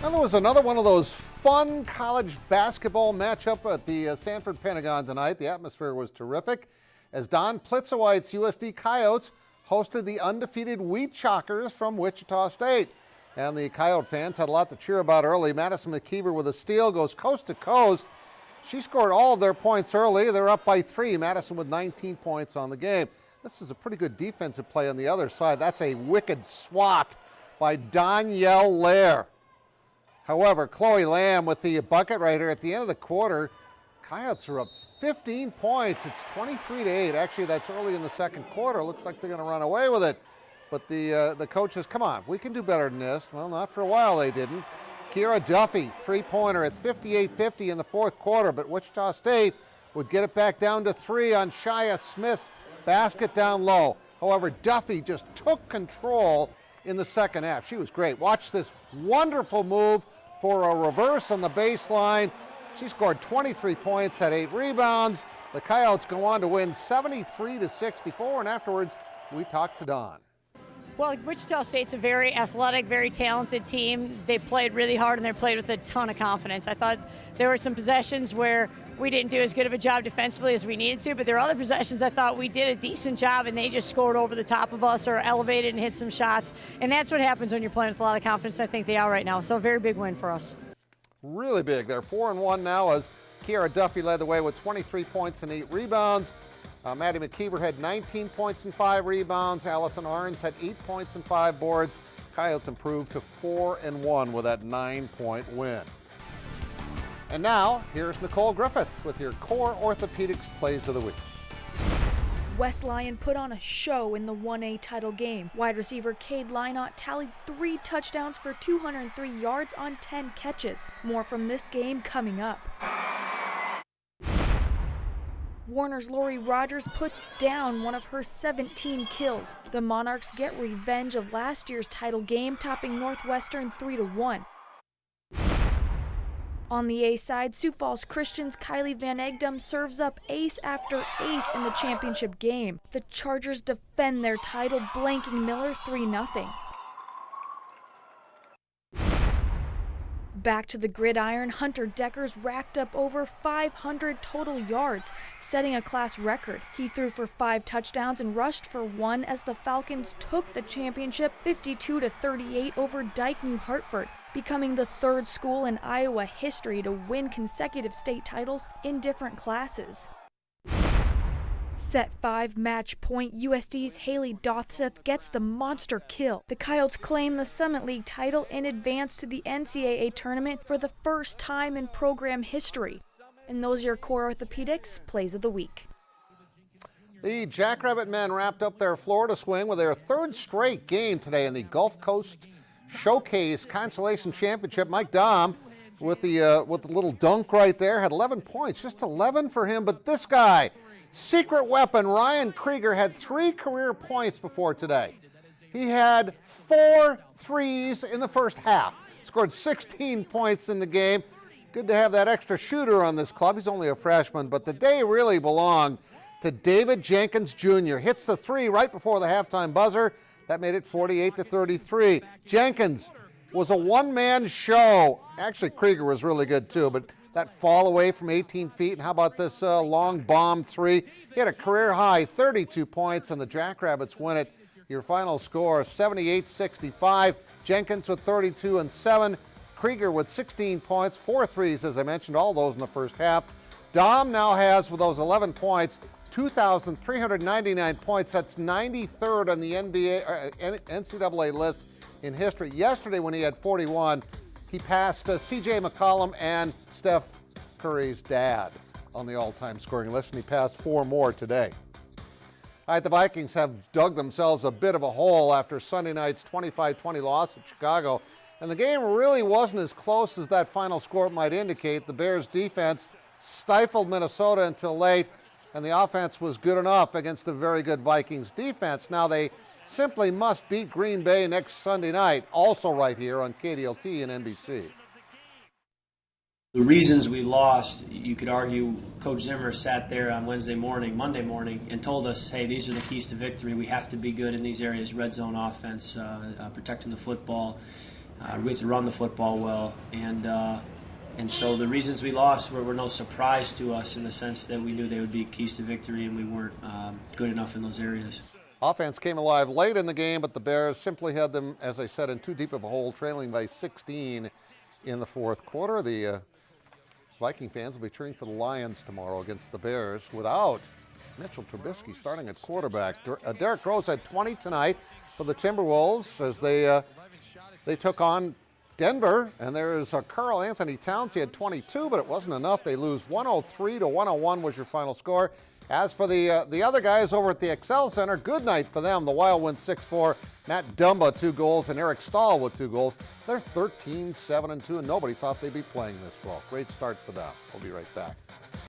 Well, there was another one of those fun college basketball matchup at the Sanford Pentagon tonight. The atmosphere was terrific as Don Plitzowite's USD Coyotes hosted the undefeated Wheat Chalkers from Wichita State. And the Coyote fans had a lot to cheer about early. Madison McKeever with a steal goes coast to coast. She scored all of their points early. They're up by 3. Madison with 19 points on the game. This is a pretty good defensive play on the other side. That's a wicked swat by Danielle Lair. However, Chloe Lamb with the bucket right here at the end of the quarter. Coyotes are up 15 points. It's 23-8. Actually, that's early in the second quarter. Looks like they're going to run away with it. But the coach says, come on, we can do better than this. Well, not for a while they didn't. Kiera Duffy, three-pointer. It's 58-50 in the fourth quarter, but Wichita State would get it back down to 3 on Shia Smith's basket down low. However, Duffy just took control in the second half. She was great. Watch this wonderful move for a reverse on the baseline. She scored 23 points, had 8 rebounds. The Coyotes go on to win 73-64, and afterwards we talked to Don. Well, Wichita State's a very athletic, very talented team. They played really hard and they played with a ton of confidence. I thought there were some possessions where we didn't do as good of a job defensively as we needed to, but there are other possessions I thought we did a decent job and they just scored over the top of us or elevated and hit some shots. And that's what happens when you're playing with a lot of confidence. I think they are right now. So a very big win for us. Really big. They're 4-1 now as Kiera Duffy led the way with 23 points and 8 rebounds. Maddie McKeever had 19 points and 5 rebounds. Allison Arns had 8 points and 5 boards. Coyotes improved to 4-1 with that 9-point win. And now, here's Nicole Griffith with your Core Orthopedics Plays of the Week. West Lyon put on a show in the 1A title game. Wide receiver Cade Lynott tallied 3 touchdowns for 203 yards on 10 catches. More from this game coming up. Warner's Lori Rogers puts down one of her 17 kills. The Monarchs get revenge of last year's title game, topping Northwestern 3-1. On the A side, Sioux Falls Christian's Kylie Van Egdom serves up ace after ace in the championship game. The Chargers defend their title, blanking Miller 3-0. Back to the gridiron, Hunter Deckers racked up over 500 total yards, setting a class record. He threw for 5 touchdowns and rushed for 1 as the Falcons took the championship 52-38 over Dike New Hartford, becoming the 3rd school in Iowa history to win consecutive state titles in different classes. Set 5 match point, USD's Haley Dothseth gets the monster kill. The Coyotes claim the Summit League title and advance to the NCAA tournament for the first time in program history. And those are your Core Orthopedics Plays of the Week. The Jackrabbit men wrapped up their Florida swing with their 3rd straight game today in the Gulf Coast Showcase Consolation Championship. Mike Dahm with the little dunk right there had 11 points, just 11 for him. But this guy, secret weapon, Ryan Krieger, had 3 career points before today. He had 4 threes in the first half, scored 16 points in the game. Good to have that extra shooter on this club. He's only a freshman, but the day really belonged to David Jenkins Jr. Hits the 3 right before the halftime buzzer. That made it 48-33. Jenkins was a one-man show. Actually, Krieger was really good too, but that fall away from 18 feet, and how about this long bomb 3? He had a career-high 32 points, and the Jackrabbits win it. Your final score, 78-65. Jenkins with 32 and 7. Krieger with 16 points, 4 threes, as I mentioned, all those in the first half. Dom now has, with those 11 points, 2,399 points. That's 93rd on the NCAA list in history. Yesterday, when he had 41, he passed C.J. McCollum and Steph Curry's dad on the all-time scoring list, and he passed 4 more today. All right, the Vikings have dug themselves a bit of a hole after Sunday night's 25-20 loss at Chicago, and the game really wasn't as close as that final score might indicate. The Bears' defense stifled Minnesota until late, and the offense was good enough against a very good Vikings defense. Now they simply must beat Green Bay next Sunday night, also right here on KDLT and NBC. The reasons we lost, you could argue Coach Zimmer sat there on Monday morning, and told us, hey, these are the keys to victory. We have to be good in these areas, red zone offense, protecting the football. We have to run the football well, and so the reasons we lost were no surprise to us in the sense that we knew they would be keys to victory, and we weren't good enough in those areas. Offense came alive late in the game, but the Bears simply had them, as I said, in too deep of a hole, trailing by 16 in the fourth quarter. The Viking fans will be cheering for the Lions tomorrow against the Bears without Mitchell Trubisky starting at quarterback. Derrick Rose had 20 tonight for the Timberwolves as they took on Denver, and there's Karl Anthony Towns. He had 22, but it wasn't enough. They lose 103-101 was your final score. As for the other guys over at the Excel Center, good night for them. The Wild win 6-4. Matt Dumba, 2 goals, and Eric Stahl with 2 goals. They're 13-7-2, and nobody thought they'd be playing this well. Great start for them. We'll be right back.